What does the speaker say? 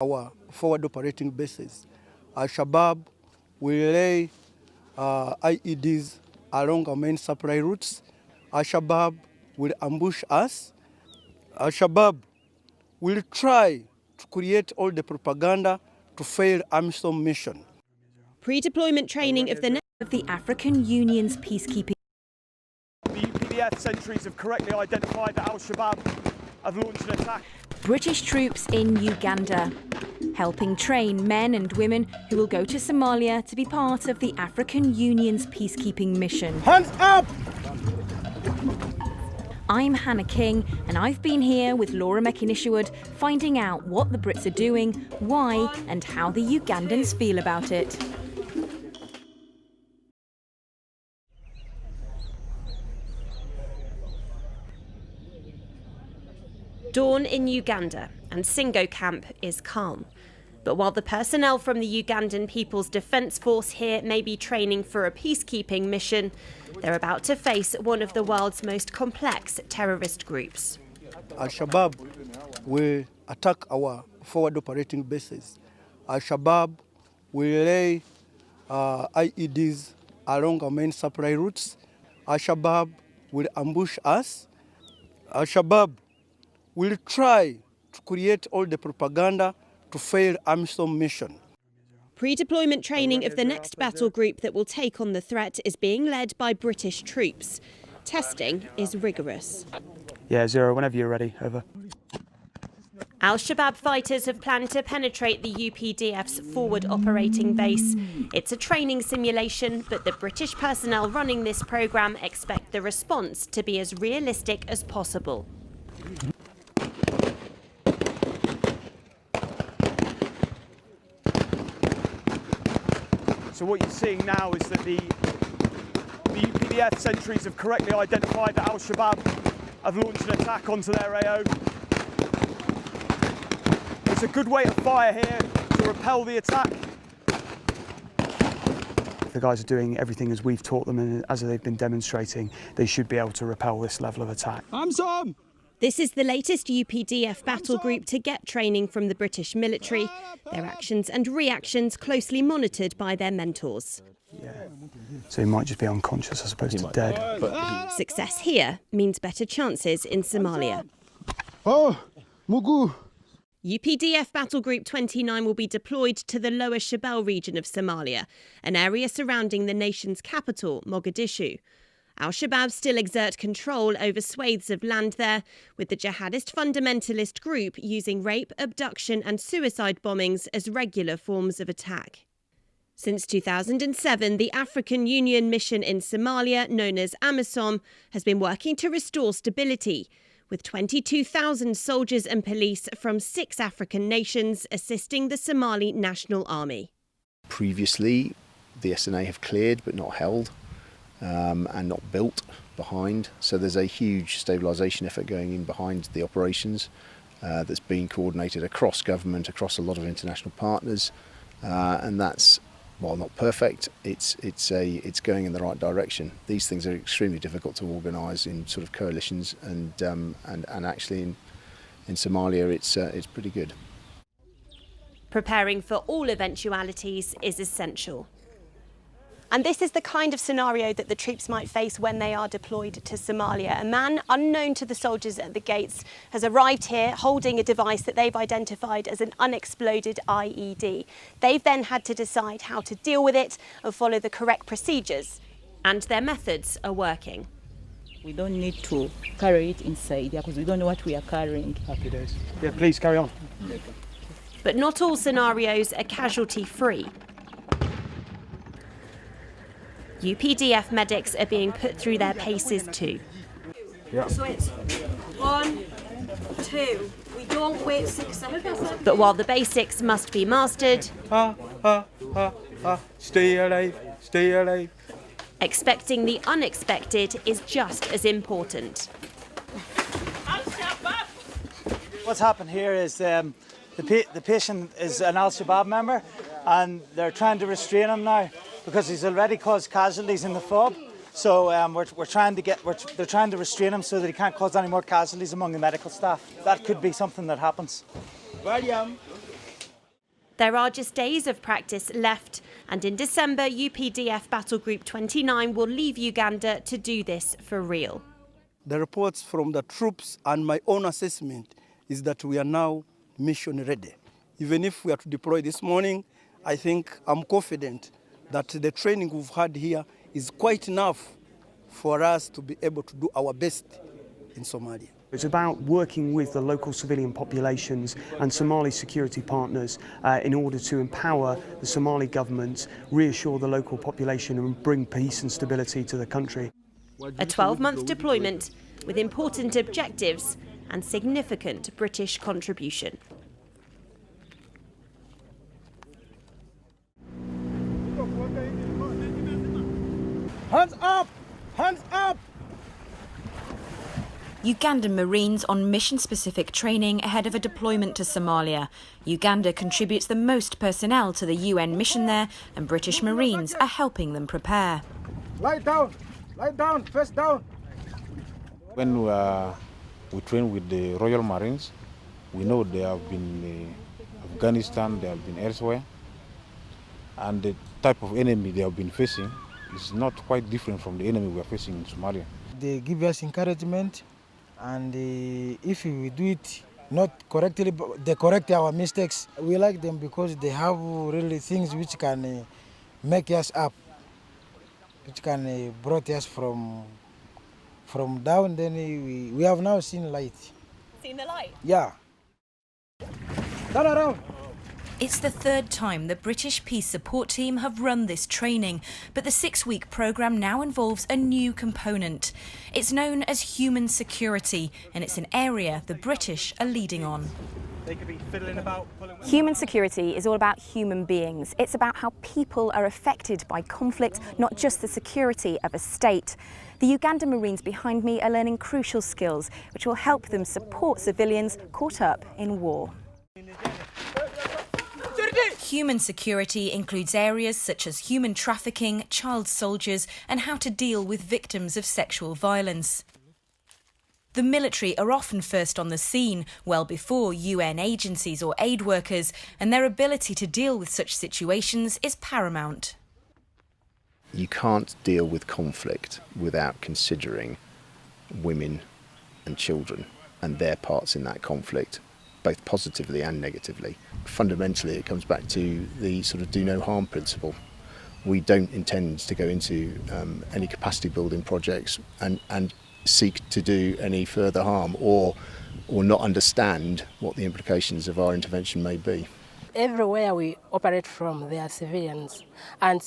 our forward operating bases. Al-Shabaab will lay IEDs along our main supply routes. Al-Shabaab will ambush us. Al-Shabaab will try to create all the propaganda to fail AMISOM mission. Pre-deployment training of the African Union's peacekeeping. The UPDF sentries have correctly identified that Al-Shabaab have launched an attack. British troops in Uganda, helping train men and women who will go to Somalia to be part of the African Union's peacekeeping mission. Hands up! I'm Hannah King, and I've been here with Laura McInisherwood, finding out what the Brits are doing, why, and how the Ugandans feel about it. Dawn in Uganda, and Singo camp is calm. But while the personnel from the Ugandan People's Defence Force here may be training for a peacekeeping mission, they're about to face one of the world's most complex terrorist groups. Al-Shabaab will attack our forward operating bases. Al-Shabaab will lay IEDs along our main supply routes. Al-Shabaab will ambush us. Al-Shabaab will try to create all the propaganda to fail AMISOM mission. Pre-deployment training of the next battle group that will take on the threat is being led by British troops. Testing is rigorous. Yeah, Zero, whenever you're ready, over. Al-Shabaab fighters have planned to penetrate the UPDF's forward operating base. It's a training simulation, but the British personnel running this programme expect the response to be as realistic as possible. So what you're seeing now is that the UPDF sentries have correctly identified that Al-Shabaab have launched an attack onto their AO. It's a good way to fire here to repel the attack. The guys are doing everything as we've taught them, and as they've been demonstrating, they should be able to repel this level of attack. This is the latest UPDF battle group to get training from the British military, their actions and reactions closely monitored by their mentors. Yeah. So he might just be unconscious as opposed to dead. Success here means better chances in Somalia. Oh, Mugu! UPDF Battle Group 29 will be deployed to the Lower Shabelle region of Somalia, an area surrounding the nation's capital, Mogadishu. Al-Shabaab still exert control over swathes of land there, with the jihadist fundamentalist group using rape, abduction and suicide bombings as regular forms of attack. Since 2007, the African Union mission in Somalia, known as AMISOM, has been working to restore stability, with 22,000 soldiers and police from 6 African nations assisting the Somali National Army. Previously, the SNA have cleared but not held. And not built behind. So there's a huge stabilisation effort going in behind the operations that's being coordinated across government, across a lot of international partners, and that's, while not perfect, it's going in the right direction. These things are extremely difficult to organise in sort of coalitions, and actually in Somalia it's pretty good. Preparing for all eventualities is essential. And this is the kind of scenario that the troops might face when they are deployed to Somalia. A man unknown to the soldiers at the gates has arrived here holding a device that they've identified as an unexploded IED. They've then had to decide how to deal with it and follow the correct procedures. And their methods are working. We don't need to carry it inside because we don't know what we are carrying. Happy days. Yeah, please carry on. But not all scenarios are casualty-free. UPDF medics are being put through their paces too. Yeah. So it's 1, 2. We don't wait 6 seconds. But while the basics must be mastered, Stay alive, stay alive. expecting the unexpected is just as important. What's happened here is the patient is an Al-Shabaab member, and they're trying to restrain him now because he's already caused casualties in the FOB. So they're trying to restrain him so that he can't cause any more casualties among the medical staff. That could be something that happens. There are just days of practice left, and in December, UPDF Battle Group 29 will leave Uganda to do this for real. The reports from the troops and my own assessment is that we are now mission ready. Even if we are to deploy this morning, I think I'm confident that the training we've had here is quite enough for us to be able to do our best in Somalia. It's about working with the local civilian populations and Somali security partners in order to empower the Somali government, reassure the local population and bring peace and stability to the country. A 12-month deployment with important objectives and significant British contribution. Hands up! Hands up! Ugandan Marines on mission-specific training ahead of a deployment to Somalia. Uganda contributes the most personnel to the UN mission there, and British Marines are helping them prepare. Lie down, face down. When we train with the Royal Marines, we know they have been in Afghanistan, they have been elsewhere, and the type of enemy they have been facing is not quite different from the enemy we are facing in Somalia. They give us encouragement, and if we do it not correctly, they correct our mistakes. We like them because they have really things which can make us up, which can brought us from down. Then we have now seen light. Seen the light? Yeah. Turn around. It's the third time the British Peace Support Team have run this training, but the 6-week programme now involves a new component. It's known as human security, and it's an area the British are leading on. Human security is all about human beings. It's about how people are affected by conflict, not just the security of a state. The Ugandan Marines behind me are learning crucial skills which will help them support civilians caught up in war. Human security includes areas such as human trafficking, child soldiers, and how to deal with victims of sexual violence. The military are often first on the scene, well before UN agencies or aid workers, and their ability to deal with such situations is paramount. You can't deal with conflict without considering women and children and their parts in that conflict, both positively and negatively. Fundamentally, it comes back to the sort of do no harm principle. We don't intend to go into any capacity building projects and seek to do any further harm or not understand what the implications of our intervention may be. Everywhere we operate from, there are civilians, and